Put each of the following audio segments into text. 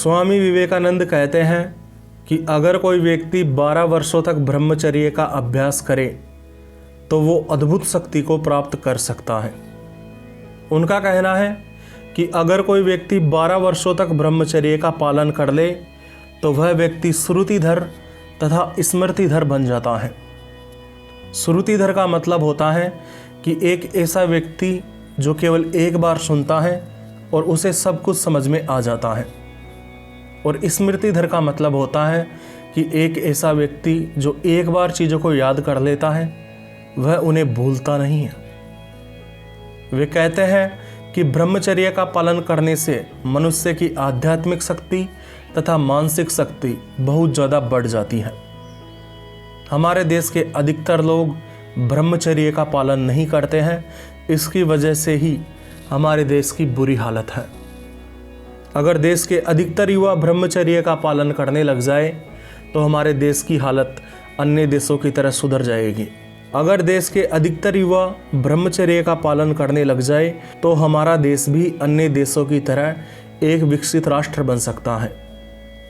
स्वामी विवेकानंद कहते हैं कि अगर कोई व्यक्ति 12 वर्षों तक ब्रह्मचर्य का अभ्यास करे तो वो अद्भुत शक्ति को प्राप्त कर सकता है। उनका कहना है कि अगर कोई व्यक्ति 12 वर्षों तक ब्रह्मचर्य का पालन कर ले तो वह व्यक्ति श्रुतिधर तथा स्मृतिधर बन जाता है। श्रुतिधर का मतलब होता है कि एक ऐसा व्यक्ति जो केवल एक बार सुनता है और उसे सब कुछ समझ में आ जाता है, और स्मृतिधर का मतलब होता है कि एक ऐसा व्यक्ति जो एक बार चीज़ों को याद कर लेता है वह उन्हें भूलता नहीं है। वे कहते हैं कि ब्रह्मचर्य का पालन करने से मनुष्य की आध्यात्मिक शक्ति तथा मानसिक शक्ति बहुत ज़्यादा बढ़ जाती है। हमारे देश के अधिकतर लोग ब्रह्मचर्य का पालन नहीं करते हैं, इसकी वजह से ही हमारे देश की बुरी हालत है। अगर देश के अधिकतर युवा ब्रह्मचर्य का पालन करने लग जाए तो हमारे देश की हालत अन्य देशों की तरह सुधर जाएगी। अगर देश के अधिकतर युवा ब्रह्मचर्य का पालन करने लग जाए तो हमारा देश भी अन्य देशों की तरह एक विकसित राष्ट्र बन सकता है,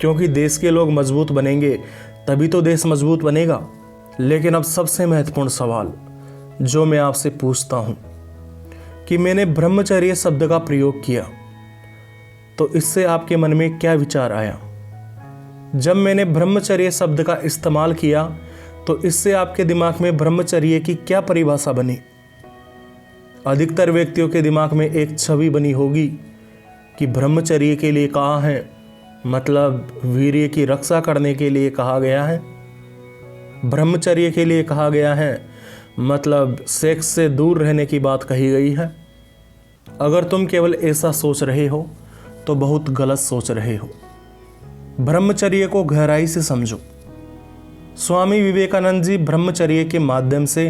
क्योंकि देश के लोग मजबूत बनेंगे तभी तो देश मजबूत बनेगा। लेकिन अब सबसे महत्वपूर्ण सवाल जो मैं आपसे पूछता हूँ कि मैंने ब्रह्मचर्य शब्द का प्रयोग किया तो इससे आपके मन में क्या विचार आया? जब मैंने ब्रह्मचर्य शब्द का इस्तेमाल किया तो इससे आपके दिमाग में ब्रह्मचर्य की क्या परिभाषा बनी? अधिकतर व्यक्तियों के दिमाग में एक छवि बनी होगी कि ब्रह्मचर्य के लिए कहा है मतलब वीर्य की रक्षा करने के लिए कहा गया है। ब्रह्मचर्य के लिए कहा गया है मतलब सेक्स से दूर रहने की बात कही गई है। अगर तुम केवल ऐसा सोच रहे हो तो बहुत गलत सोच रहे हो। ब्रह्मचर्य को गहराई से समझो। स्वामी विवेकानंद जी ब्रह्मचर्य के माध्यम से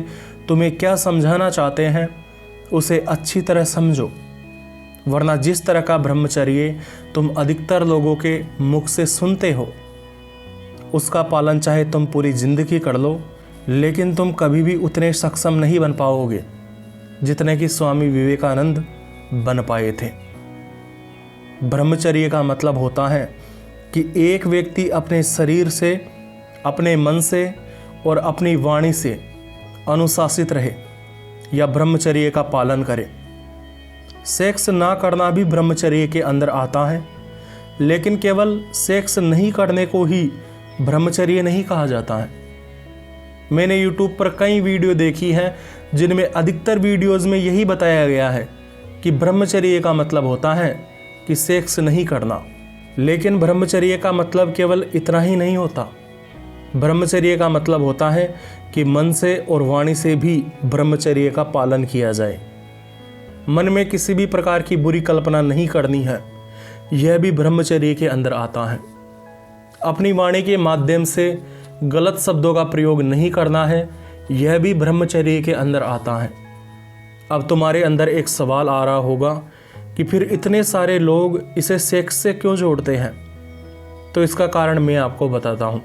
तुम्हें क्या समझाना चाहते हैं उसे अच्छी तरह समझो, वरना जिस तरह का ब्रह्मचर्य तुम अधिकतर लोगों के मुख से सुनते हो उसका पालन चाहे तुम पूरी जिंदगी कर लो, लेकिन तुम कभी भी उतने सक्षम नहीं बन पाओगे जितने कि स्वामी विवेकानंद बन पाए थे। ब्रह्मचर्य का मतलब होता है कि एक व्यक्ति अपने शरीर से, अपने मन से और अपनी वाणी से अनुशासित रहे या ब्रह्मचर्य का पालन करे। सेक्स ना करना भी ब्रह्मचर्य के अंदर आता है, लेकिन केवल सेक्स नहीं करने को ही ब्रह्मचर्य नहीं कहा जाता है। मैंने YouTube पर कई वीडियो देखी हैं जिनमें अधिकतर वीडियोज़ में यही बताया गया है कि ब्रह्मचर्य का मतलब होता है कि सेक्स नहीं करना। लेकिन ब्रह्मचर्य का मतलब केवल इतना ही नहीं होता। ब्रह्मचर्य का मतलब होता है कि मन से और वाणी से भी ब्रह्मचर्य का पालन किया जाए। मन में किसी भी प्रकार की बुरी कल्पना नहीं करनी है, यह भी ब्रह्मचर्य के अंदर आता है। अपनी वाणी के माध्यम से गलत शब्दों का प्रयोग नहीं करना है, यह भी ब्रह्मचर्य के अंदर आता है। अब तुम्हारे अंदर एक सवाल आ रहा होगा कि फिर इतने सारे लोग इसे सेक्स से क्यों जोड़ते हैं? तो इसका कारण मैं आपको बताता हूँ।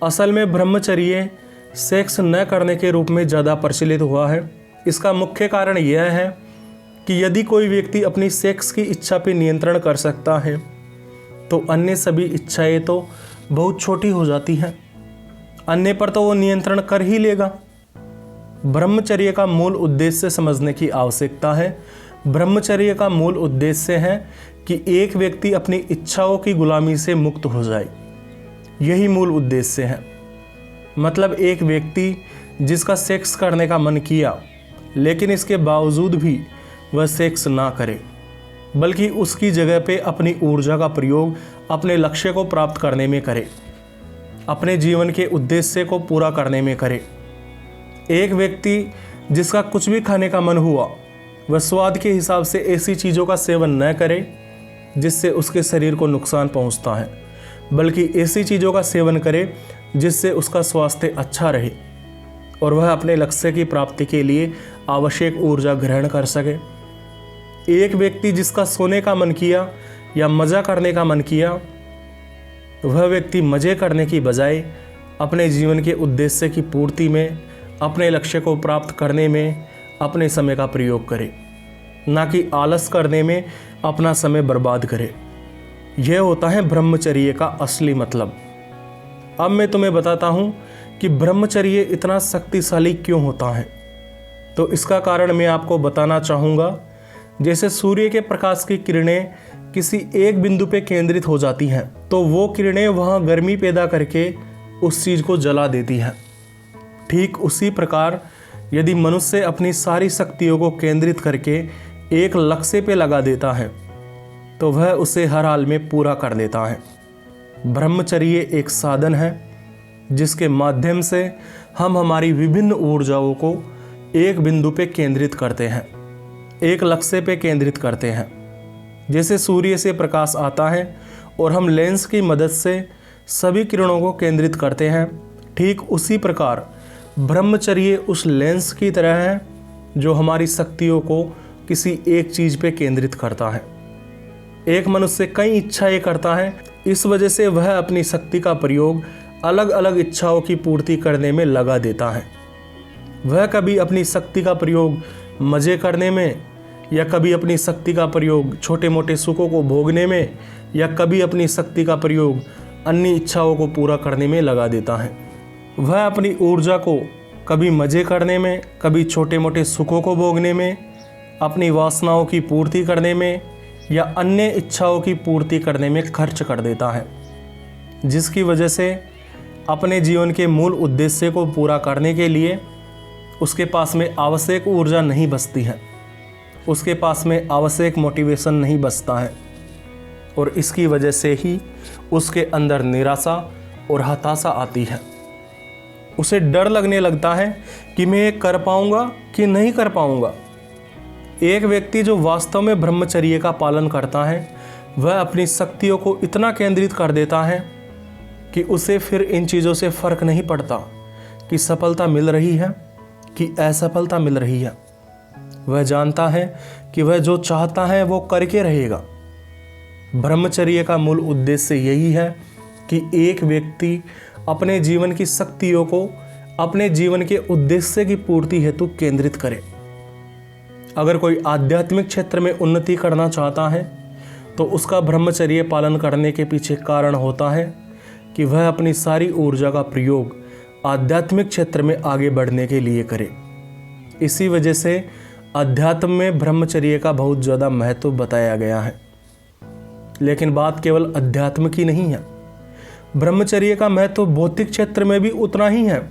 असल में ब्रह्मचर्य सेक्स न करने के रूप में ज़्यादा प्रचलित हुआ है। इसका मुख्य कारण यह है कि यदि कोई व्यक्ति अपनी सेक्स की इच्छा पर नियंत्रण कर सकता है तो अन्य सभी इच्छाएं तो बहुत छोटी हो जाती हैं। अन्य पर तो वो नियंत्रण कर ही लेगा। ब्रह्मचर्य का मूल उद्देश्य समझने की आवश्यकता है। ब्रह्मचर्य का मूल उद्देश्य है कि एक व्यक्ति अपनी इच्छाओं की गुलामी से मुक्त हो जाए, यही मूल उद्देश्य है। मतलब एक व्यक्ति जिसका सेक्स करने का मन किया लेकिन इसके बावजूद भी वह सेक्स ना करे, बल्कि उसकी जगह पे अपनी ऊर्जा का प्रयोग अपने लक्ष्य को प्राप्त करने में करे, अपने जीवन के उद्देश्य को पूरा करने में करे। एक व्यक्ति जिसका कुछ भी खाने का मन हुआ वह स्वाद के हिसाब से ऐसी चीज़ों का सेवन न करे जिससे उसके शरीर को नुकसान पहुंचता है, बल्कि ऐसी चीज़ों का सेवन करे जिससे उसका स्वास्थ्य अच्छा रहे और वह अपने लक्ष्य की प्राप्ति के लिए आवश्यक ऊर्जा ग्रहण कर सके। एक व्यक्ति जिसका सोने का मन किया या मज़ा करने का मन किया, वह व्यक्ति मज़े करने की बजाय अपने जीवन के उद्देश्य की पूर्ति में, अपने लक्ष्य को प्राप्त करने में अपने समय का प्रयोग करे, ना कि आलस करने में अपना समय बर्बाद करे। यह होता है ब्रह्मचर्य का असली मतलब। अब मैं तुम्हें बताता हूँ कि ब्रह्मचर्य इतना शक्तिशाली क्यों होता है। तो इसका कारण मैं आपको बताना चाहूँगा। जैसे सूर्य के प्रकाश की किरणें किसी एक बिंदु पे केंद्रित हो जाती हैं तो वो किरणें वहाँ गर्मी पैदा करके उस चीज़ को जला देती हैं। ठीक उसी प्रकार यदि मनुष्य अपनी सारी शक्तियों को केंद्रित करके एक लक्ष्य पे लगा देता है तो वह उसे हर हाल में पूरा कर देता है। ब्रह्मचर्य एक साधन है जिसके माध्यम से हम हमारी विभिन्न ऊर्जाओं को एक बिंदु पे केंद्रित करते हैं, एक लक्ष्य पे केंद्रित करते हैं। जैसे सूर्य से प्रकाश आता है और हम लेंस की मदद से सभी किरणों को केंद्रित करते हैं, ठीक उसी प्रकार ब्रह्मचर्य उस लेंस की तरह है जो हमारी शक्तियों को किसी एक चीज़ पे केंद्रित करता है। एक मनुष्य कई इच्छाएं करता है, इस वजह से वह अपनी शक्ति का प्रयोग अलग अलग इच्छाओं की पूर्ति करने में लगा देता है। वह कभी अपनी शक्ति का प्रयोग मज़े करने में, या कभी अपनी शक्ति का प्रयोग छोटे मोटे सुखों को भोगने में, या कभी अपनी शक्ति का प्रयोग अन्य इच्छाओं को पूरा करने में लगा देता है। वह अपनी ऊर्जा को कभी मज़े करने में, कभी छोटे मोटे सुखों को भोगने में, अपनी वासनाओं की पूर्ति करने में या अन्य इच्छाओं की पूर्ति करने में खर्च कर देता है, जिसकी वजह से अपने जीवन के मूल उद्देश्य को पूरा करने के लिए उसके पास में आवश्यक ऊर्जा नहीं बचती है, उसके पास में आवश्यक मोटिवेशन नहीं बचता है, और इसकी वजह से ही उसके अंदर निराशा और हताशा आती है। उसे डर लगने लगता है कि मैं ये कर पाऊंगा कि नहीं कर पाऊंगा। एक व्यक्ति जो वास्तव में ब्रह्मचर्य का पालन करता है वह अपनी शक्तियों को इतना केंद्रित कर देता है कि उसे फिर इन चीज़ों से फर्क नहीं पड़ता कि सफलता मिल रही है कि असफलता मिल रही है। वह जानता है कि वह जो चाहता है वो करके रहेगा। ब्रह्मचर्य का मूल उद्देश्य यही है कि एक व्यक्ति अपने जीवन की शक्तियों को अपने जीवन के उद्देश्य की पूर्ति हेतु केंद्रित करे। अगर कोई आध्यात्मिक क्षेत्र में उन्नति करना चाहता है तो उसका ब्रह्मचर्य पालन करने के पीछे कारण होता है कि वह अपनी सारी ऊर्जा का प्रयोग आध्यात्मिक क्षेत्र में आगे बढ़ने के लिए करे। इसी वजह से अध्यात्म में ब्रह्मचर्य का बहुत ज़्यादा महत्व बताया गया है। लेकिन बात केवल अध्यात्म की नहीं है, ब्रह्मचर्य का महत्व भौतिक क्षेत्र में भी उतना ही है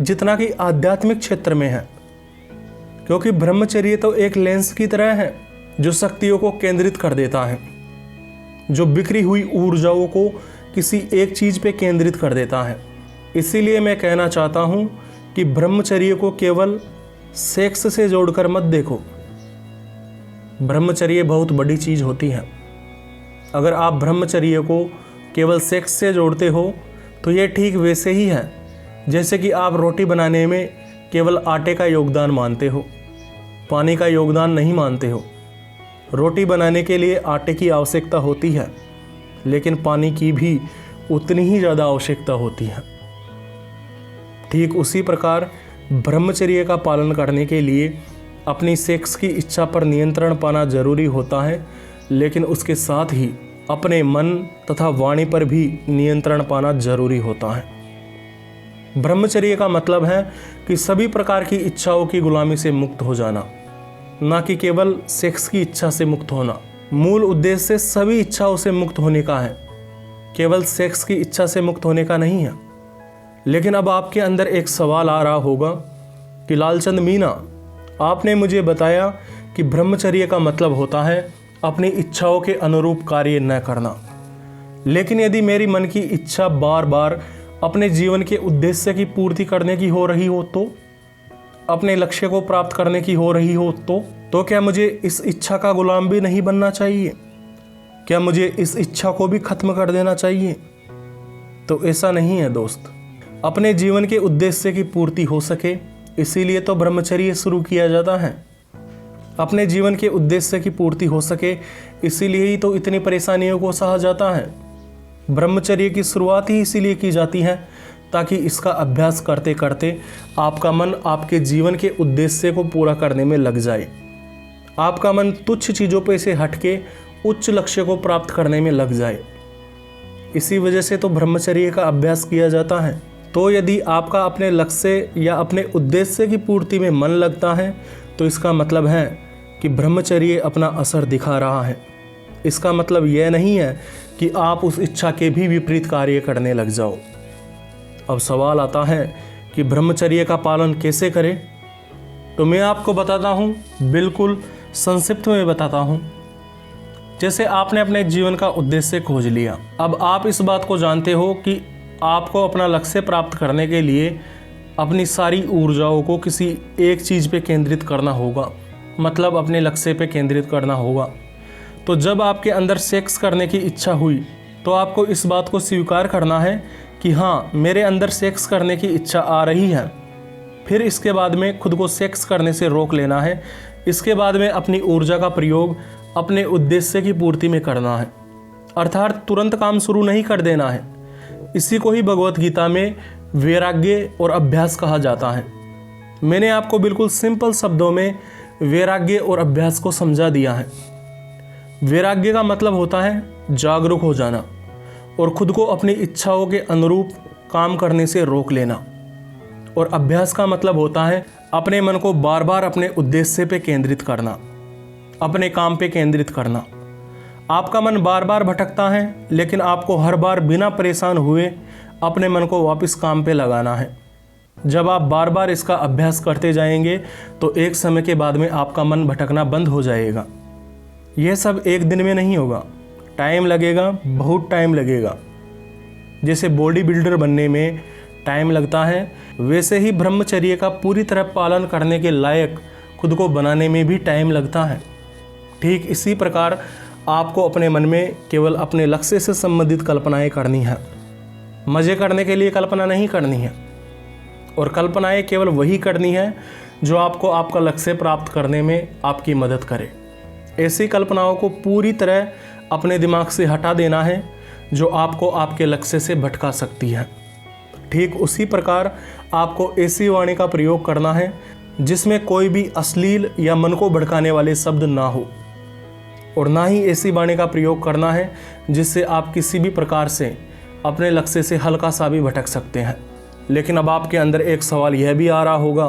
जितना कि आध्यात्मिक क्षेत्र में है। क्योंकि ब्रह्मचर्य तो एक लेंस की तरह है जो शक्तियों को केंद्रित कर देता है, जो बिखरी हुई ऊर्जाओं को किसी एक चीज़ पे केंद्रित कर देता है। इसीलिए मैं कहना चाहता हूँ कि ब्रह्मचर्य को केवल सेक्स से जोड़कर मत देखो। ब्रह्मचर्य बहुत बड़ी चीज़ होती है। अगर आप ब्रह्मचर्य को केवल सेक्स से जोड़ते हो तो ये ठीक वैसे ही है जैसे कि आप रोटी बनाने में केवल आटे का योगदान मानते हो, पानी का योगदान नहीं मानते हो। रोटी बनाने के लिए आटे की आवश्यकता होती है, लेकिन पानी की भी उतनी ही ज़्यादा आवश्यकता होती है। ठीक उसी प्रकार ब्रह्मचर्य का पालन करने के लिए अपनी सेक्स की इच्छा पर नियंत्रण पाना जरूरी होता है, लेकिन उसके साथ ही अपने मन तथा वाणी पर भी नियंत्रण पाना जरूरी होता है। ब्रह्मचर्य का मतलब है कि सभी प्रकार की इच्छाओं की गुलामी से मुक्त हो जाना, ना कि केवल सेक्स की इच्छा से मुक्त होना। मूल उद्देश्य सभी इच्छाओं से मुक्त होने का है, केवल सेक्स की इच्छा से मुक्त होने का नहीं है। लेकिन अब आपके अंदर एक सवाल आ रहा होगा कि लालचंद मीना, आपने मुझे बताया कि ब्रह्मचर्य का मतलब होता है अपनी इच्छाओं के अनुरूप कार्य न करना। लेकिन यदि मेरी मन की इच्छा बार बार अपने जीवन के उद्देश्य की पूर्ति करने की हो रही हो, तो अपने लक्ष्य को प्राप्त करने की हो रही हो, तो क्या मुझे इस इच्छा का गुलाम भी नहीं बनना चाहिए? क्या मुझे इस इच्छा को भी खत्म कर देना चाहिए? तो ऐसा नहीं है दोस्त। अपने जीवन के उद्देश्य की पूर्ति हो सके इसीलिए तो ब्रह्मचर्य शुरू किया जाता है। अपने जीवन के उद्देश्य की पूर्ति हो सके इसीलिए ही तो इतनी परेशानियों को सहा जाता है। ब्रह्मचर्य की शुरुआत ही इसीलिए की जाती है ताकि इसका अभ्यास करते करते आपका मन आपके जीवन के उद्देश्य को पूरा करने में लग जाए। आपका मन तुच्छ चीज़ों पे से हटके उच्च लक्ष्य को प्राप्त करने में लग जाए। इसी वजह से तो ब्रह्मचर्य का अभ्यास किया जाता है। तो यदि आपका अपने लक्ष्य या अपने उद्देश्य की पूर्ति में मन लगता है तो इसका मतलब है कि ब्रह्मचर्य अपना असर दिखा रहा है। इसका मतलब यह नहीं है कि आप उस इच्छा के भी विपरीत कार्य करने लग जाओ। अब सवाल आता है कि ब्रह्मचर्य का पालन कैसे करें। तो मैं आपको बताता हूँ, बिल्कुल संक्षिप्त में बताता हूँ। जैसे आपने अपने जीवन का उद्देश्य खोज लिया, अब आप इस बात को जानते हो कि आपको अपना लक्ष्य प्राप्त करने के लिए अपनी सारी ऊर्जाओं को किसी एक चीज़ पे केंद्रित करना होगा, मतलब अपने लक्ष्य पे केंद्रित करना होगा। तो जब आपके अंदर सेक्स करने की इच्छा हुई तो आपको इस बात को स्वीकार करना है कि हाँ, मेरे अंदर सेक्स करने की इच्छा आ रही है। फिर इसके बाद में खुद को सेक्स करने से रोक लेना है। इसके बाद में अपनी ऊर्जा का प्रयोग अपने उद्देश्य की पूर्ति में करना है, अर्थात तुरंत काम शुरू नहीं कर देना है। इसी को ही भगवत गीता में वैराग्य और अभ्यास कहा जाता है। मैंने आपको बिल्कुल सिंपल शब्दों में वैराग्य और अभ्यास को समझा दिया है। वैराग्य का मतलब होता है जागरूक हो जाना और खुद को अपनी इच्छाओं के अनुरूप काम करने से रोक लेना। और अभ्यास का मतलब होता है अपने मन को बार बार अपने उद्देश्य पे केंद्रित करना, अपने काम पे केंद्रित करना। आपका मन बार बार भटकता है, लेकिन आपको हर बार बिना परेशान हुए अपने मन को वापस काम पे लगाना है। जब आप बार बार इसका अभ्यास करते जाएंगे तो एक समय के बाद में आपका मन भटकना बंद हो जाएगा। यह सब एक दिन में नहीं होगा, टाइम लगेगा, बहुत टाइम लगेगा। जैसे बॉडी बिल्डर बनने में टाइम लगता है, वैसे ही ब्रह्मचर्य का पूरी तरह पालन करने के लायक खुद को बनाने में भी टाइम लगता है। ठीक इसी प्रकार आपको अपने मन में केवल अपने लक्ष्य से संबंधित कल्पनाएं करनी है। मज़े करने के लिए कल्पना नहीं करनी है, और कल्पनाएं केवल वही करनी है जो आपको आपका लक्ष्य प्राप्त करने में आपकी मदद करे। ऐसी कल्पनाओं को पूरी तरह अपने दिमाग से हटा देना है जो आपको आपके लक्ष्य से भटका सकती है। ठीक उसी प्रकार आपको ऐसी वाणी का प्रयोग करना है जिसमें कोई भी अश्लील या मन को भड़काने वाले शब्द ना हो, और ना ही ऐसी वाणी का प्रयोग करना है जिससे आप किसी भी प्रकार से अपने लक्ष्य से हल्का सा भी भटक सकते हैं। लेकिन अब आपके अंदर एक सवाल यह भी आ रहा होगा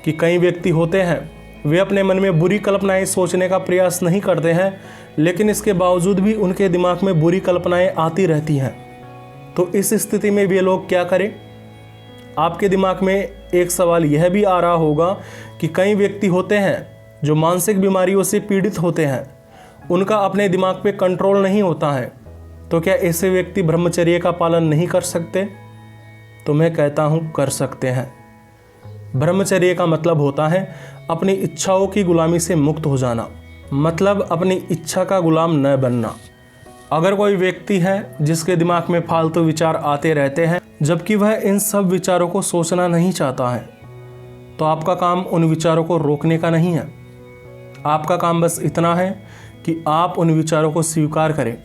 कि कई व्यक्ति होते हैं, वे अपने मन में बुरी कल्पनाएं सोचने का प्रयास नहीं करते हैं, लेकिन इसके बावजूद भी उनके दिमाग में बुरी कल्पनाएं आती रहती हैं। तो इस स्थिति में वे लोग क्या करें? आपके दिमाग में एक सवाल यह भी आ रहा होगा कि कई व्यक्ति होते हैं जो मानसिक बीमारियों से पीड़ित होते हैं, उनका अपने दिमाग पे कंट्रोल नहीं होता है, तो क्या ऐसे व्यक्ति ब्रह्मचर्य का पालन नहीं कर सकते? तो मैं कहता हूँ कर सकते हैं। ब्रह्मचर्य का मतलब होता है अपनी इच्छाओं की गुलामी से मुक्त हो जाना, मतलब अपनी इच्छा का गुलाम न बनना। अगर कोई व्यक्ति है जिसके दिमाग में फालतू विचार आते रहते हैं जबकि वह इन सब विचारों को सोचना नहीं चाहता है, तो आपका काम उन विचारों को रोकने का नहीं है। आपका काम बस इतना है कि आप उन विचारों को स्वीकार करें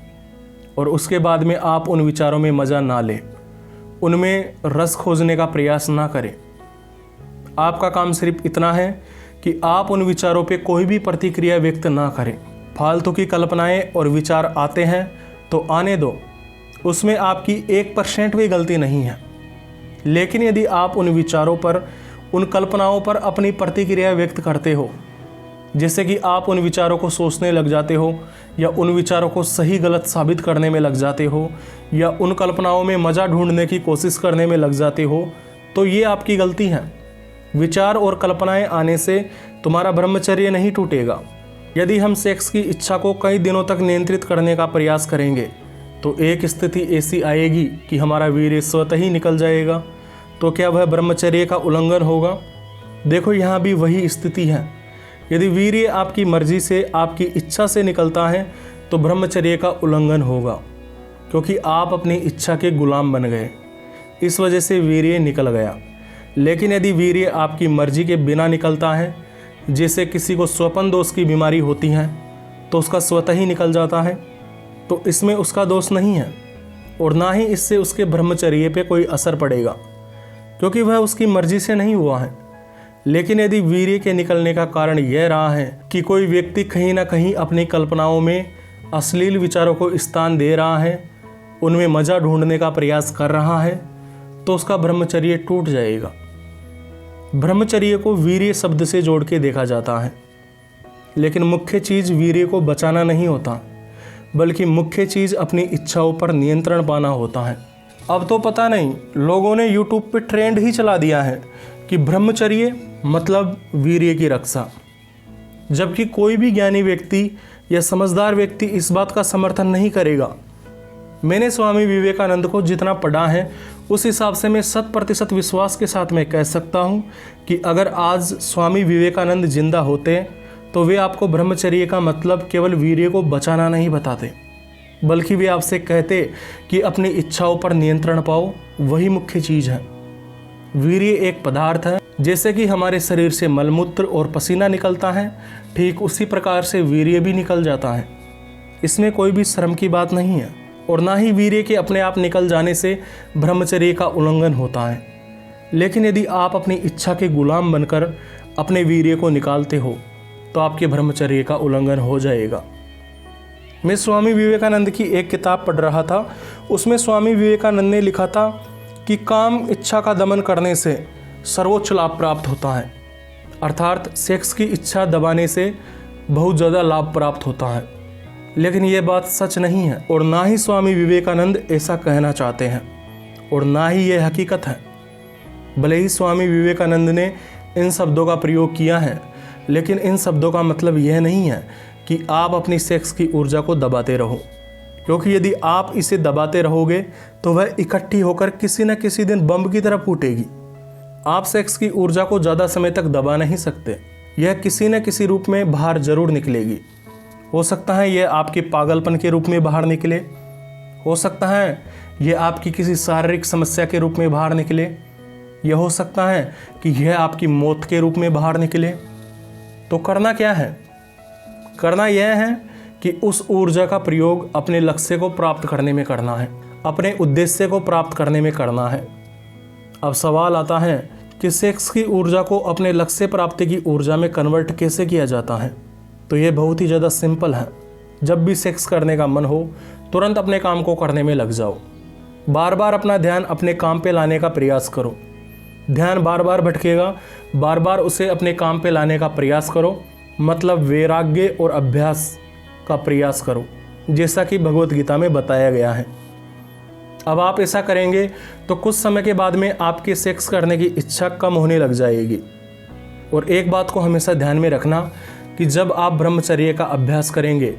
और उसके बाद में आप उन विचारों में मज़ा ना लें, उनमें रस खोजने का प्रयास ना करें। आपका काम सिर्फ इतना है कि आप उन विचारों पे कोई भी प्रतिक्रिया व्यक्त ना करें। फालतू की कल्पनाएं और विचार आते हैं तो आने दो, उसमें आपकी 1% भी गलती नहीं है। लेकिन यदि आप उन विचारों पर, उन कल्पनाओं पर अपनी प्रतिक्रिया व्यक्त करते हो, जैसे कि आप उन विचारों को सोचने लग जाते हो या उन विचारों को सही गलत साबित करने में लग जाते हो या उन कल्पनाओं में मज़ा ढूंढने की कोशिश करने में लग जाते हो, तो ये आपकी गलती है। विचार और कल्पनाएं आने से तुम्हारा ब्रह्मचर्य नहीं टूटेगा। यदि हम सेक्स की इच्छा को कई दिनों तक नियंत्रित करने का प्रयास करेंगे तो एक स्थिति ऐसी आएगी कि हमारा वीर्य स्वतः ही निकल जाएगा। तो क्या वह ब्रह्मचर्य का उल्लंघन होगा? देखो, यहाँ भी वही स्थिति है। यदि वीर्य आपकी मर्जी से, आपकी इच्छा से निकलता है तो ब्रह्मचर्य का उल्लंघन होगा, क्योंकि आप अपनी इच्छा के गुलाम बन गए, इस वजह से वीर्य निकल गया। लेकिन यदि वीर्य आपकी मर्जी के बिना निकलता है, जैसे किसी को स्वपन दोष की बीमारी होती है तो उसका स्वतः ही निकल जाता है, तो इसमें उसका दोष नहीं है और ना ही इससे उसके ब्रह्मचर्य पे कोई असर पड़ेगा, क्योंकि वह उसकी मर्जी से नहीं हुआ है। लेकिन यदि वीर्य के निकलने का कारण यह रहा है कि कोई व्यक्ति कहीं ना कहीं अपनी कल्पनाओं में अश्लील विचारों को स्थान दे रहा है, उनमें मज़ा ढूंढने का प्रयास कर रहा है, तो उसका ब्रह्मचर्य टूट जाएगा। ब्रह्मचर्य को वीर्य शब्द से जोड़ के देखा जाता है, लेकिन मुख्य चीज़ वीर्य को बचाना नहीं होता, बल्कि मुख्य चीज़ अपनी इच्छाओं पर नियंत्रण पाना होता है। अब तो पता नहीं लोगों ने यूट्यूब पे ट्रेंड ही चला दिया है कि ब्रह्मचर्य मतलब वीर्य की रक्षा, जबकि कोई भी ज्ञानी व्यक्ति या समझदार व्यक्ति इस बात का समर्थन नहीं करेगा। मैंने स्वामी विवेकानंद को जितना पढ़ा है उस हिसाब से मैं 100% विश्वास के साथ मैं कह सकता हूँ कि अगर आज स्वामी विवेकानंद जिंदा होते तो वे आपको ब्रह्मचर्य का मतलब केवल वीर्य को बचाना नहीं बताते, बल्कि वे आपसे कहते कि अपनी इच्छाओं पर नियंत्रण पाओ, वही मुख्य चीज़ है। वीर्य एक पदार्थ है, जैसे कि हमारे शरीर से मलमूत्र और पसीना निकलता है, ठीक उसी प्रकार से वीर्य भी निकल जाता है। इसमें कोई भी शर्म की बात नहीं है, और ना ही वीर्य के अपने आप निकल जाने से ब्रह्मचर्य का उल्लंघन होता है। लेकिन यदि आप अपनी इच्छा के गुलाम बनकर अपने वीर्य को निकालते हो तो आपके ब्रह्मचर्य का उल्लंघन हो जाएगा। मैं स्वामी विवेकानंद की एक किताब पढ़ रहा था, उसमें स्वामी विवेकानंद ने लिखा था कि काम इच्छा का दमन करने से सर्वोच्च लाभ प्राप्त होता है, अर्थात सेक्स की इच्छा दबाने से बहुत ज़्यादा लाभ प्राप्त होता है। लेकिन ये बात सच नहीं है, और ना ही स्वामी विवेकानंद ऐसा कहना चाहते हैं, और ना ही ये हकीकत है। भले ही स्वामी विवेकानंद ने इन शब्दों का प्रयोग किया है, लेकिन इन शब्दों का मतलब यह नहीं है कि आप अपनी सेक्स की ऊर्जा को दबाते रहो, क्योंकि यदि आप इसे दबाते रहोगे तो वह इकट्ठी होकर किसी न किसी दिन बम की तरह फूटेगी। आप सेक्स की ऊर्जा को ज़्यादा समय तक दबा नहीं सकते, यह किसी न किसी रूप में बाहर जरूर निकलेगी। हो सकता है यह आपके पागलपन के रूप में बाहर निकले, हो सकता है यह आपकी किसी शारीरिक समस्या के रूप में बाहर निकले, यह हो सकता है कि यह आपकी मौत के रूप में बाहर निकले। तो करना क्या है? करना यह है कि उस ऊर्जा का प्रयोग अपने लक्ष्य को प्राप्त करने में करना है, अपने उद्देश्य को प्राप्त करने में करना है। अब सवाल आता है कि सेक्स की ऊर्जा को अपने लक्ष्य प्राप्ति की ऊर्जा में कन्वर्ट कैसे किया जाता है? तो ये बहुत ही ज़्यादा सिंपल है। जब भी सेक्स करने का मन हो, तुरंत अपने काम को करने में लग जाओ। बार बार अपना ध्यान अपने काम पे लाने का प्रयास करो। ध्यान बार बार भटकेगा, बार बार उसे अपने काम पे लाने का प्रयास करो, मतलब वैराग्य और अभ्यास का प्रयास करो, जैसा कि भगवत गीता में बताया गया है। अब आप ऐसा करेंगे तो कुछ समय के बाद में आपकी सेक्स करने की इच्छा कम होने लग जाएगी। और एक बात को हमेशा ध्यान में रखना कि जब आप ब्रह्मचर्य का अभ्यास करेंगे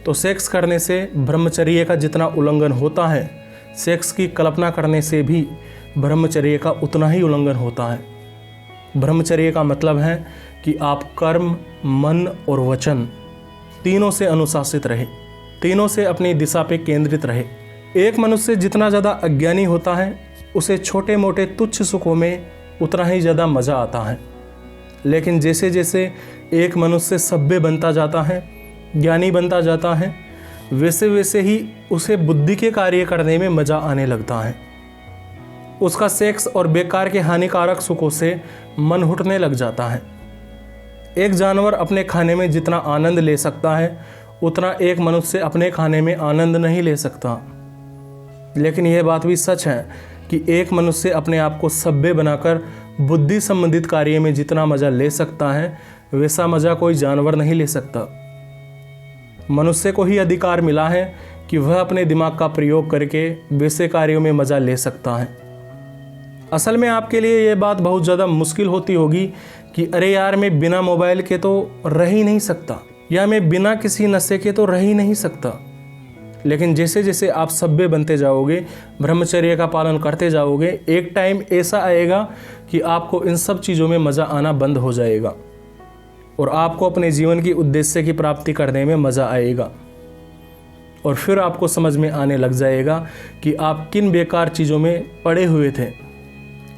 तो सेक्स करने से ब्रह्मचर्य का जितना उल्लंघन होता है, सेक्स की कल्पना करने से भी ब्रह्मचर्य का उतना ही उल्लंघन होता है। ब्रह्मचर्य का मतलब है कि आप कर्म, मन और वचन तीनों से अनुशासित रहे, तीनों से अपनी दिशा पे केंद्रित रहे। एक मनुष्य जितना ज़्यादा अज्ञानी होता है, उसे छोटे मोटे तुच्छ सुखों में उतना ही ज़्यादा मज़ा आता है। लेकिन जैसे जैसे एक मनुष्य सभ्य बनता जाता है, ज्ञानी बनता जाता है, वैसे वैसे ही उसे बुद्धि के कार्य करने में मज़ा आने लगता है। उसका सेक्स और बेकार के हानिकारक सुखों से मन हटने लग जाता है। एक जानवर अपने खाने में जितना आनंद ले सकता है, उतना एक मनुष्य अपने खाने में आनंद नहीं ले सकता। लेकिन यह बात भी सच है कि एक मनुष्य अपने आप को सभ्य बनाकर बुद्धि संबंधित कार्य में जितना मज़ा ले सकता है, वैसा मज़ा कोई जानवर नहीं ले सकता। मनुष्य को ही अधिकार मिला है कि वह अपने दिमाग का प्रयोग करके वैसे कार्यों में मज़ा ले सकता है। असल में आपके लिए ये बात बहुत ज़्यादा मुश्किल होती होगी कि अरे यार, मैं बिना मोबाइल के तो रह ही नहीं सकता, या मैं बिना किसी नशे के तो रह ही नहीं सकता। लेकिन जैसे जैसे आप सभ्य बनते जाओगे, ब्रह्मचर्य का पालन करते जाओगे, एक टाइम ऐसा आएगा कि आपको इन सब चीज़ों में मज़ा आना बंद हो जाएगा और आपको अपने जीवन की उद्देश्य की प्राप्ति करने में मज़ा आएगा। और फिर आपको समझ में आने लग जाएगा कि आप किन बेकार चीज़ों में पड़े हुए थे।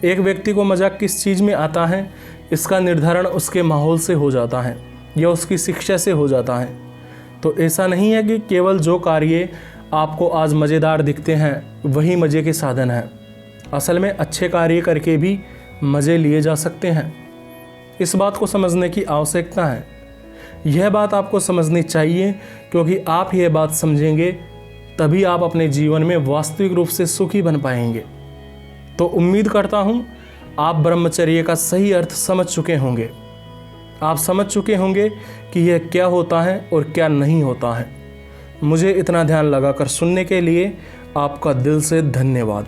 एक व्यक्ति को मज़ा किस चीज़ में आता है, इसका निर्धारण उसके माहौल से हो जाता है या उसकी शिक्षा से हो जाता है। तो ऐसा नहीं है कि केवल जो कार्य आपको आज मज़ेदार दिखते हैं वही मज़े के साधन हैं। असल में अच्छे कार्य करके भी मज़े लिए जा सकते हैं। इस बात को समझने की आवश्यकता है। यह बात आपको समझनी चाहिए, क्योंकि आप यह बात समझेंगे तभी आप अपने जीवन में वास्तविक रूप से सुखी बन पाएंगे। तो उम्मीद करता हूँ आप ब्रह्मचर्य का सही अर्थ समझ चुके होंगे। आप समझ चुके होंगे कि यह क्या होता है और क्या नहीं होता है। मुझे इतना ध्यान लगाकर सुनने के लिए आपका दिल से धन्यवाद।